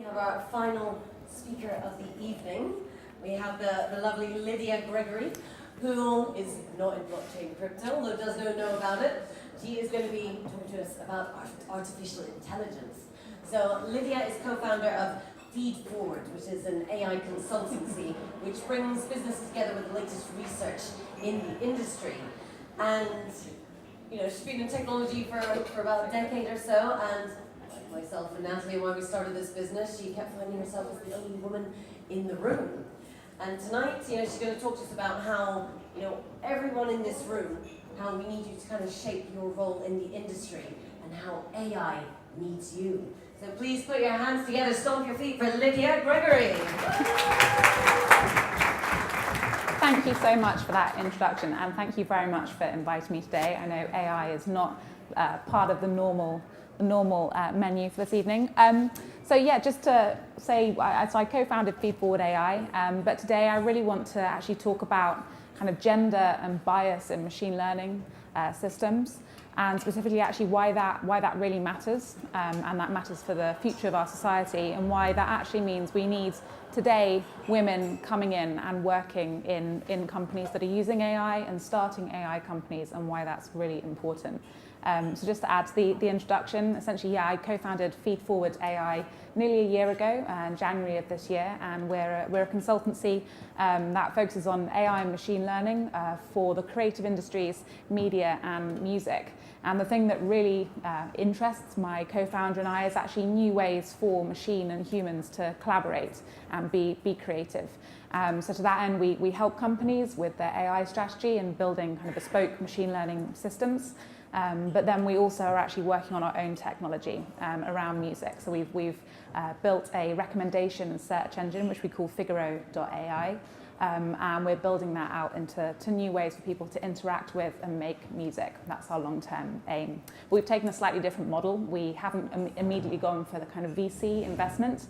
We have our final speaker of the evening. We have the lovely Lydia Gregory, who is not in blockchain crypto, although does know about it. She is going to be talking to us about artificial intelligence. So Lydia is co-founder of FeedForward, which is an AI consultancy which brings businesses together with the latest research in the industry. And she's been in technology for about a decade or so, and like myself and Natalie, when we started this business, she kept finding herself as the only woman in the room. And tonight, she's going to talk to us about how, everyone in this room, how we need you to kind of shape your role in the industry, and how AI needs you. So please put your hands together, stomp your feet for Lydia Gregory. Thank you so much for that introduction, and thank you very much for inviting me today. I know AI is not part of the normal menu for this evening. So yeah, just to say, so I co-founded FeedForward AI, but today I really want to actually talk about kind of gender and bias in machine learning systems, and specifically actually why that really matters, and that matters for the future of our society, and why that actually means we need today women coming in and working in companies that are using AI and starting AI companies, and why that's really important. So just to add to the introduction, essentially, I co-founded FeedForward AI nearly a year ago, in January of this year, and we're a consultancy that focuses on AI and machine learning for the creative industries, media and music. And the thing that really interests my co-founder and I is actually new ways for machine and humans to collaborate and be creative. So to that end, we help companies with their AI strategy and building kind of bespoke machine learning systems. But then we also are actually working on our own technology around music. So we've built a recommendation and search engine, which we call Figaro.ai. And we're building that out into new ways for people to interact with and make music. That's our long-term aim. But we've taken a slightly different model. We haven't immediately gone for the kind of VC investment.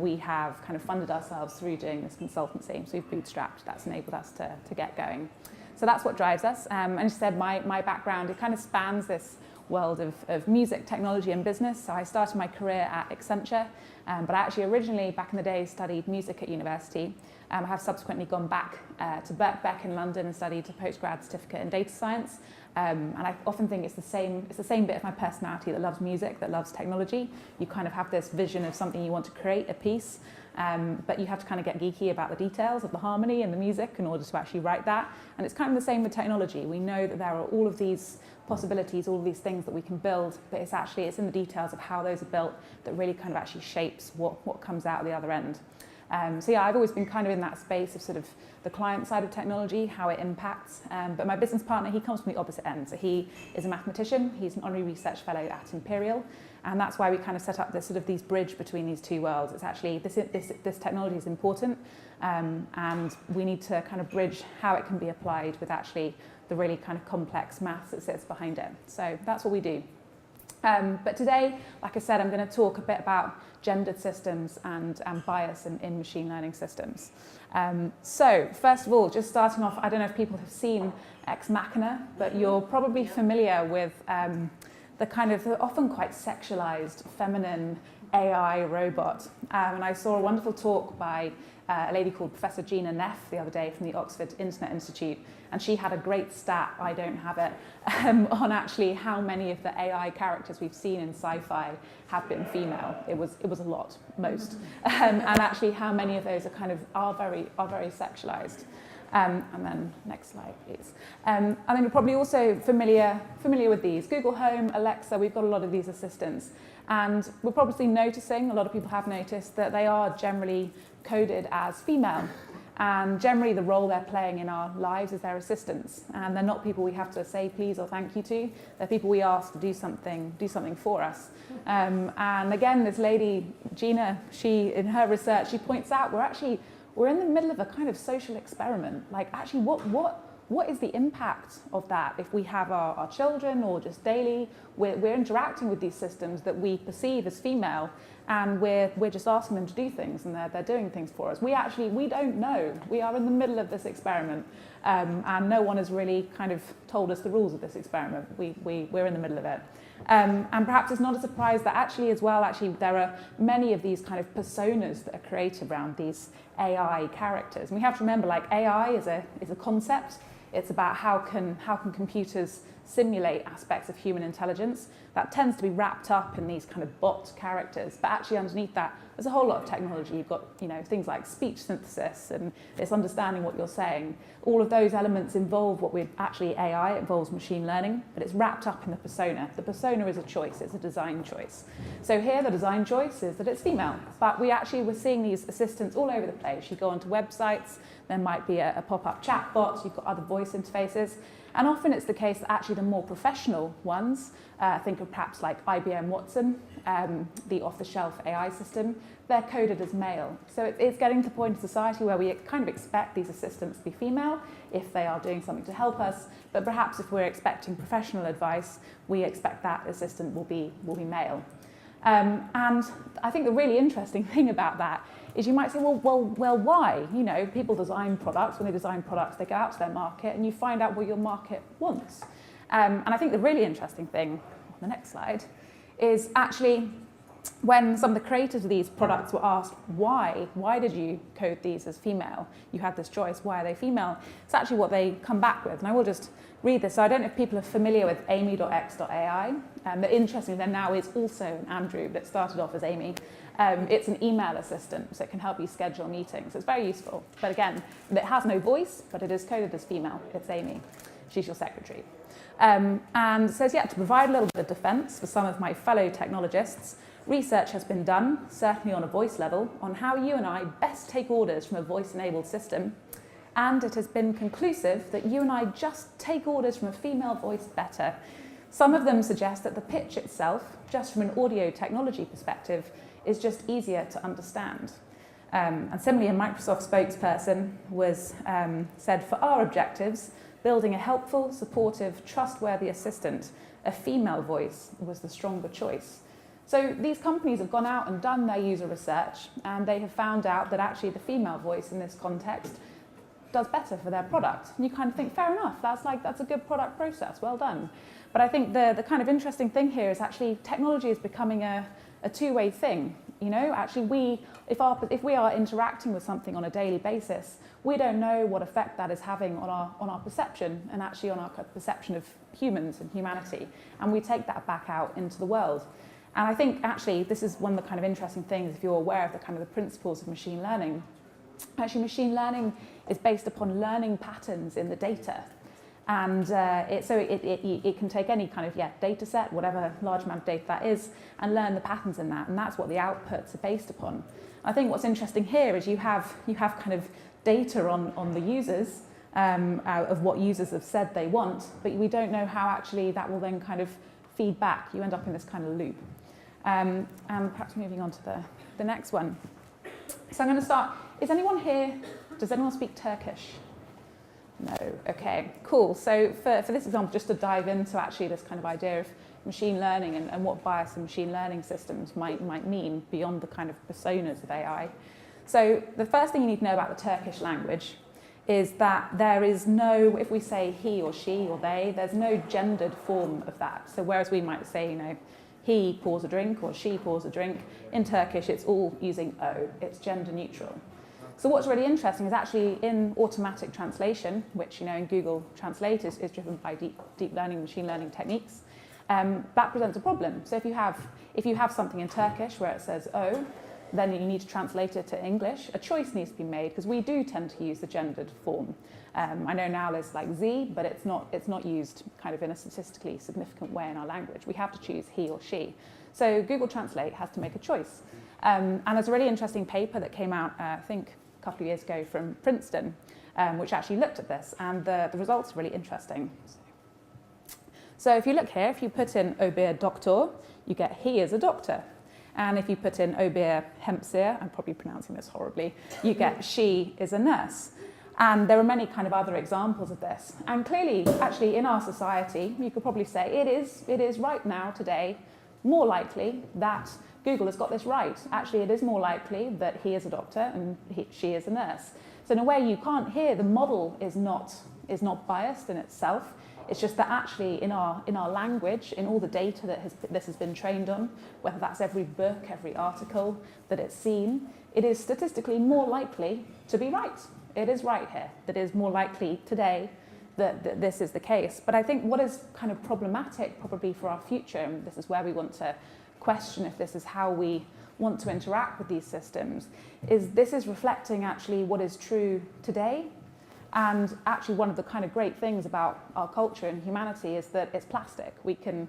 We have kind of funded ourselves through doing this consultancy. So we've bootstrapped. That's enabled us to get going. So that's what drives us. And as I said, my background, it kind of spans this world of music, technology and business. So I started my career at Accenture, but I actually originally, back in the day, studied music at university. I have subsequently gone back to Birkbeck in London and studied a postgrad certificate in data science. And I often think it's the same bit of my personality that loves music, that loves technology. You kind of have this vision of something you want to create, a piece, but you have to kind of get geeky about the details of the harmony and the music in order to actually write that. And it's kind of the same with technology. We know that there are all of these possibilities, all of these things that we can build, but it's in the details of how those are built that really kind of actually shapes what comes out at the other end. So yeah, I've always been kind of in that space of sort of the client side of technology, how it impacts. But my business partner, he comes from the opposite end. So he is a mathematician. He's an honorary research fellow at Imperial. And that's why we kind of set up this bridge between these two worlds. It's actually, this technology is important. And we need to kind of bridge how it can be applied with actually the really kind of complex maths that sits behind it. So that's what we do. But today, like I said, I'm going to talk a bit about gendered systems and bias in machine learning systems. So first of all, just starting off, I don't know if people have seen Ex Machina, but you're probably familiar with the kind of often quite sexualized feminine AI robot. And I saw a wonderful talk by a lady called Professor Gina Neff the other day from the Oxford Internet Institute, and she had a great stat, I don't have it, on actually how many of the AI characters we've seen in sci-fi have been female. It was a lot, most, and actually how many of those are very sexualized. And then next slide, please. And then you're probably also familiar with these. Google Home, Alexa, we've got a lot of these assistants. And we're probably noticing, a lot of people have noticed, that they are generally coded as female. And generally the role they're playing in our lives is their assistants. And they're not people we have to say please or thank you to. They're people we ask to do something for us. And again, this lady, Gina, in her research, she points out we're in the middle of a kind of social experiment. Like actually what is the impact of that if we have our children or just daily, we're interacting with these systems that we perceive as female, and we're just asking them to do things, and they're doing things for us. We don't know. We are in the middle of this experiment, and no one has really kind of told us the rules of this experiment. We're in the middle of it. And perhaps it's not a surprise that actually there are many of these kind of personas that are created around these AI characters. And we have to remember, like, AI is a concept. It's about how can computers simulate aspects of human intelligence. That tends to be wrapped up in these kind of bot characters, but actually underneath that there's a whole lot of technology. You've got, you know, things like speech synthesis, and it's understanding what you're saying. All of those elements involve what we're actually AI. It involves machine learning, but it's wrapped up in the persona. The persona is a choice. It's a design choice. So here the design choice is that it's female, but we're seeing these assistants all over the place. You go onto websites, there might be a pop-up chat bot, you've got other voice interfaces, and often it's the case that actually the more professional ones, think of perhaps like IBM Watson, the off-the-shelf AI system, they're coded as male. So it's getting to the point in society where we kind of expect these assistants to be female if they are doing something to help us, but perhaps if we're expecting professional advice, we expect that assistant will be male. And I think the really interesting thing about that is you might say, well, why? You know, people design products. When they design products, they go out to their market and you find out what your market wants. And I think the really interesting thing, on the next slide, is actually when some of the creators of these products were asked, why did you code these as female? You had this choice, why are they female? It's actually what they come back with. And I will just read this. So I don't know if people are familiar with amy.x.ai. But interestingly, there now is also an Andrew, but it started off as Amy. It's an email assistant, so it can help you schedule meetings. It's very useful. But again, it has no voice, but it is coded as female. It's Amy. She's your secretary. And it says, to provide a little bit of defense for some of my fellow technologists, research has been done, certainly on a voice level, on how you and I best take orders from a voice-enabled system. And it has been conclusive that you and I just take orders from a female voice better. Some of them suggest that the pitch itself, just from an audio technology perspective, is just easier to understand. And similarly, a Microsoft spokesperson said, for our objectives, building a helpful, supportive, trustworthy assistant, a female voice was the stronger choice. So these companies have gone out and done their user research, and they have found out that actually the female voice in this context does better for their product. And you kind of think, fair enough, that's a good product process, well done. But I think the kind of interesting thing here is actually technology is becoming a two-way thing. You know, actually if we are interacting with something on a daily basis, we don't know what effect that is having on our perception, and actually on our perception of humans and humanity. And we take that back out into the world. And I think actually this is one of the kind of interesting things, if you're aware of the kind of the principles of machine learning. Actually, machine learning is based upon learning patterns in the data. And it can take any kind of data set, whatever large amount of data that is, and learn the patterns in that. And that's what the outputs are based upon. I think what's interesting here is you have kind of data on the users of what users have said they want, but we don't know how actually that will then kind of feed back. You end up in this kind of loop. And perhaps moving on to the next one. So I'm going to start. Is anyone here, does anyone speak Turkish? No. Okay, cool. So for this example, just to dive into actually this kind of idea of machine learning and what bias in machine learning systems might mean beyond the kind of personas of AI. So the first thing you need to know about the Turkish language is that there is no, if we say he or she or they, there's no gendered form of that. So whereas we might say, you know, he pours a drink or she pours a drink, in Turkish it's all using O, it's gender neutral. So what's really interesting is actually in automatic translation, which in Google Translate is driven by deep learning, machine learning techniques, that presents a problem. So if you have something in Turkish where it says O, then you need to translate it to English. A choice needs to be made because we do tend to use the gendered form. I know now there's like Z, but it's not used kind of in a statistically significant way in our language. We have to choose he or she. So Google Translate has to make a choice. And there's a really interesting paper that came out, I think, a couple of years ago from Princeton, which actually looked at this, and the results are really interesting. So if you look here, if you put in Obir Doktor, you get he is a doctor. And if you put in Obir Hemsir, I'm probably pronouncing this horribly, you get she is a nurse. And there are many kind of other examples of this. And clearly, actually, in our society, you could probably say it is right now, today, more likely that Google has got this right. Actually, it is more likely that he is a doctor and she is a nurse. So in a way, you can't hear the model is not biased in itself. It's just that actually in our language, in all the data that this has been trained on, whether that's every book, every article that it's seen, it is statistically more likely to be right. It is right here. That is more likely today that this is the case. But I think what is kind of problematic probably for our future, and this is where we want to question if this is how we want to interact with these systems, is this is reflecting actually what is true today. And actually one of the kind of great things about our culture and humanity is that it's plastic. We can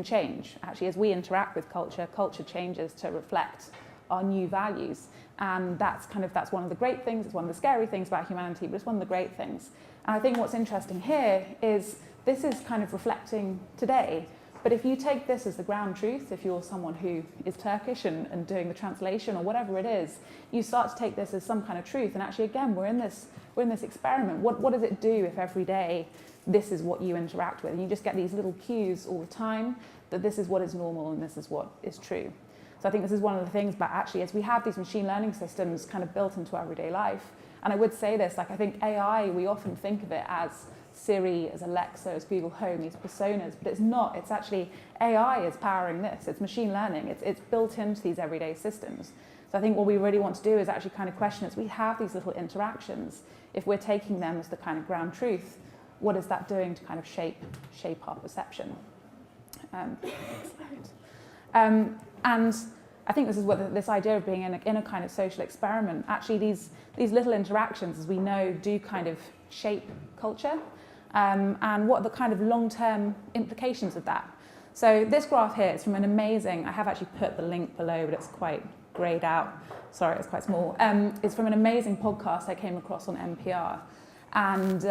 change. Actually, as we interact with culture, culture changes to reflect our new values. And that's one of the great things. It's one of the scary things about humanity, but it's one of the great things. And I think what's interesting here is this is kind of reflecting today. But if you take this as the ground truth, if you're someone who is Turkish and doing the translation or whatever it is, you start to take this as some kind of truth. And actually, again, we're in this experiment. What does it do if every day this is what you interact with? And you just get these little cues all the time that this is what is normal and this is what is true. So I think this is one of the things about actually, as we have these machine learning systems kind of built into our everyday life, and I would say this, like I think AI, we often think of it as Siri, as Alexa, as Google Home, these personas, but it's not. It's actually AI is powering this. It's machine learning. It's built into these everyday systems. So I think what we really want to do is actually kind of question as we have these little interactions, if we're taking them as the kind of ground truth, what is that doing to kind of shape our perception? And I think this is what this idea of being in a kind of social experiment, actually these little interactions, as we know, do kind of shape culture. And what are the kind of long-term implications of that? So this graph here is from an amazing, I have actually put the link below, but it's quite grayed out. Sorry, it's quite small. It's from an amazing podcast I came across on NPR. And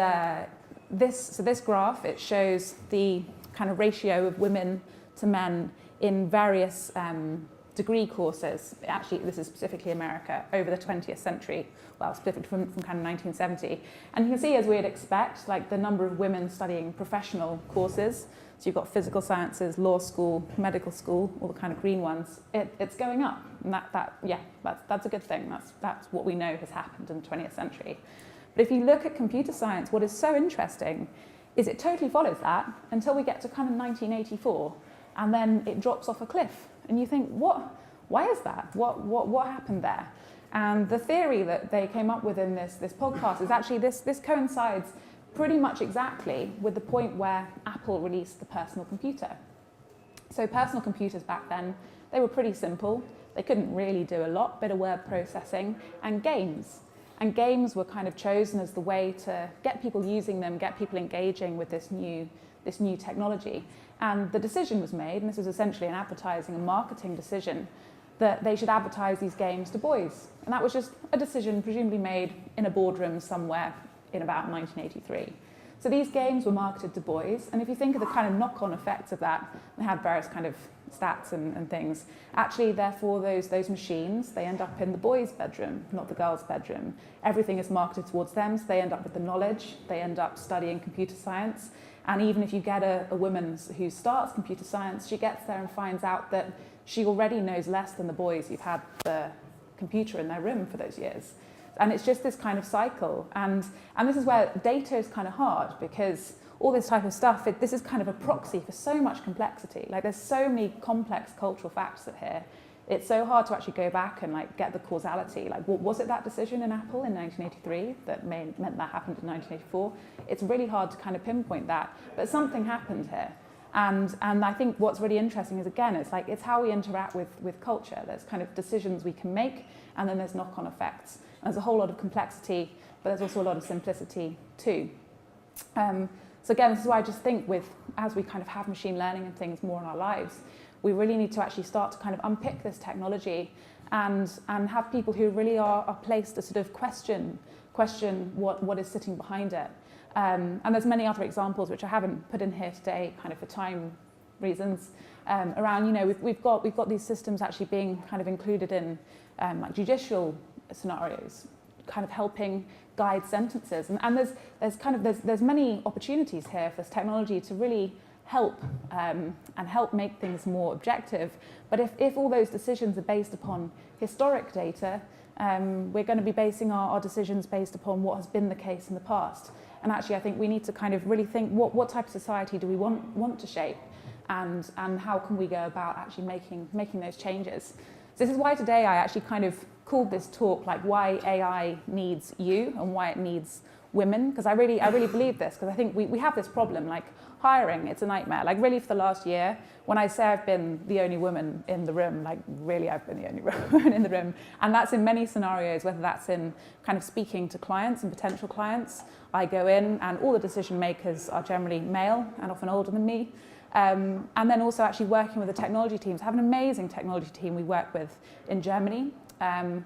this graph, it shows the kind of ratio of women to men in various degree courses. Actually, this is specifically America, over the 20th century, well, specifically from kind of 1970. And you can see, as we'd expect, like the number of women studying professional courses. So you've got physical sciences, law school, medical school, all the kind of green ones. It's going up, and that's a good thing. That's what we know has happened in the 20th century. But if you look at computer science, what is so interesting is it totally follows that until we get to kind of 1984, and then it drops off a cliff. And you think, why is that? What happened there? And the theory that they came up with in this podcast is actually this coincides pretty much exactly with the point where Apple released the personal computer. So personal computers back then, they were pretty simple. They couldn't really do a lot, bit of word processing, and games. And games were kind of chosen as the way to get people using them, get people engaging with this new technology. And the decision was made, and this was essentially an advertising and marketing decision, that they should advertise these games to boys. And that was just a decision presumably made in a boardroom somewhere in about 1983. So these games were marketed to boys, and if you think of the kind of knock-on effects of that, they had various kind of stats and things. Actually, therefore, those machines, they end up in the boys' bedroom, not the girls' bedroom. Everything is marketed towards them, so they end up with the knowledge, they end up studying computer science. And even if you get a woman who starts computer science, she gets there and finds out that she already knows less than the boys who've had the computer in their room for those years. And it's just this kind of cycle. And this is where data is kind of hard, because all this type of stuff, this is kind of a proxy for so much complexity. Like there's so many complex cultural factors here. It's so hard to actually go back and like get the causality. Like, what was it that decision in Apple in 1983 that meant that happened in 1984? It's really hard to kind of pinpoint that, but something happened here. And I think what's really interesting is, again, it's how we interact with culture. There's kind of decisions we can make, and then there's knock-on effects. There's a whole lot of complexity, but there's also a lot of simplicity too. So again, this is why I just think as we kind of have machine learning and things more in our lives, we really need to actually start to kind of unpick this technology and have people who really are placed to sort of question what is sitting behind it. And there's many other examples which I haven't put in here today, kind of for time reasons, around, we've got these systems actually being kind of included in like judicial scenarios, kind of helping guide sentences. And there's many opportunities here for this technology to really help and help make things more objective. But if all those decisions are based upon historic data, we're going to be basing our decisions based upon what has been the case in the past. And actually, I think we need to kind of really think what type of society do we want to shape, and how can we go about actually making those changes. So this is why today I actually kind of called this talk like why AI needs you and why it needs women, because I really believe this, because I think we have this problem, like hiring, it's a nightmare. Like really for the last year, when I say I've been the only woman in the room, like really I've been the only woman in the room. And that's in many scenarios, whether that's in kind of speaking to clients and potential clients. I go in and all the decision makers are generally male and often older than me. And then also actually working with the technology teams. I have an amazing technology team we work with in Germany. And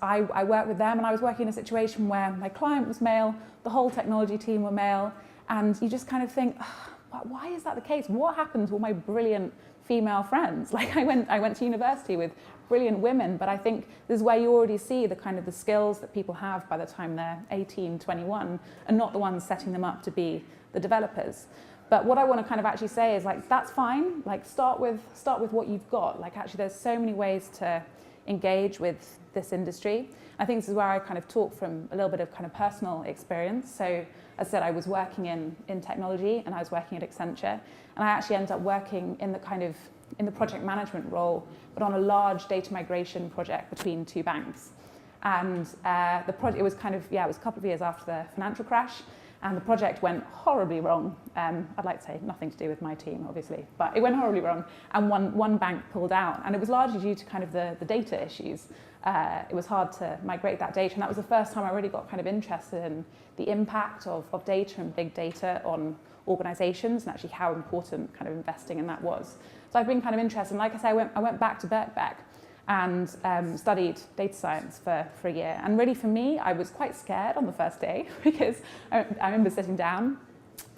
I work with them, and I was working in a situation where my client was male, the whole technology team were male, and you just kind of think, oh, why is that the case? What happened to all my brilliant female friends? Like I went to university with brilliant women, but I think this is where you already see the kind of the skills that people have by the time they're 18, 21, and not the ones setting them up to be the developers. But what I want to kind of actually say is like, that's fine. Like start with what you've got. Like actually there's so many ways to engage with this industry. I think this is where I kind of talk from a little bit of kind of personal experience. So as I said, I was working in technology and I was working at Accenture, and I actually ended up working in the project management role, but on a large data migration project between two banks. And the project, it was a couple of years after the financial crash, and the project went horribly wrong. I'd like to say nothing to do with my team, obviously, but it went horribly wrong. And one bank pulled out, and it was largely due to kind of the data issues. It was hard to migrate that data, and that was the first time I really got kind of interested in the impact of data and big data on organizations, and actually how important kind of investing in that was. So I've been kind of interested, and like I say, I went back to Birkbeck and studied data science for a year. And really for me, I was quite scared on the first day because I remember sitting down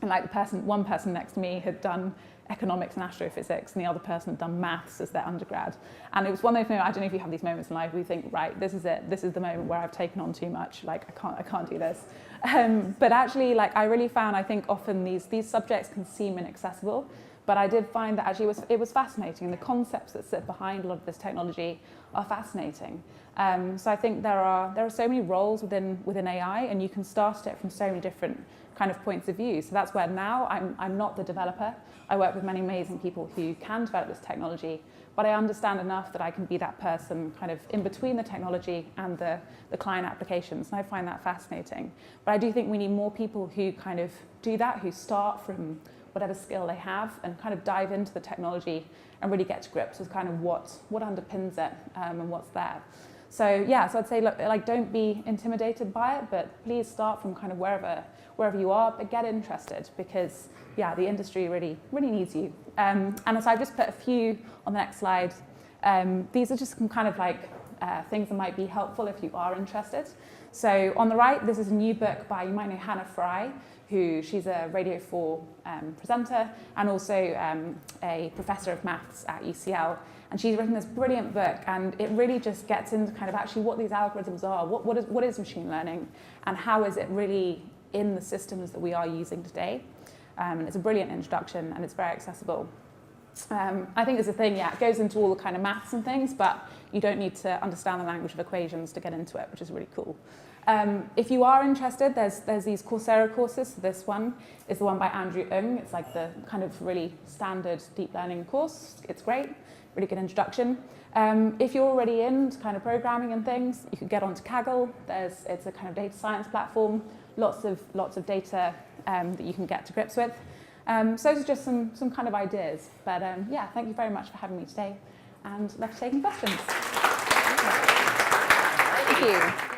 and like one person next to me had done economics and astrophysics, and the other person had done maths as their undergrad. And it was one of those moments, I don't know if you have these moments in life where you think, right, this is it, this is the moment where I've taken on too much, like I can't do this. But actually, like I really found, I think often these subjects can seem inaccessible, but I did find that actually it was fascinating. The concepts that sit behind a lot of this technology are fascinating. So I think there are so many roles within AI, and you can start it from so many different kind of points of view. So that's where now I'm not the developer. I work with many amazing people who can develop this technology, but I understand enough that I can be that person kind of in between the technology and the client applications, and I find that fascinating. But I do think we need more people who kind of do that, who start from whatever skill they have and kind of dive into the technology and really get to grips with kind of what underpins it and what's there. So yeah, so I'd say, look, like don't be intimidated by it, but please start from kind of wherever you are, but get interested, because yeah, the industry really needs you. And so I've just put a few on the next slide. These are just some kind of like things that might be helpful if you are interested. So on the right, this is a new book by, you might know Hannah Fry, she's a Radio 4 presenter and also a professor of maths at UCL. And she's written this brilliant book, and it really just gets into kind of actually what these algorithms are, what is machine learning, and how is it really in the systems that we are using today. And it's a brilliant introduction, and it's very accessible. I think there's a thing, yeah, it goes into all the kind of maths and things, but you don't need to understand the language of equations to get into it, which is really cool. If you are interested, there's these Coursera courses. So this one is the one by Andrew Ng. It's like the kind of really standard deep learning course. It's great, really good introduction. If you're already in kind of programming and things, you could get onto Kaggle. It's a kind of data science platform, lots of data that you can get to grips with. So those are just some kind of ideas. But yeah, thank you very much for having me today, and love taking questions. Thank you.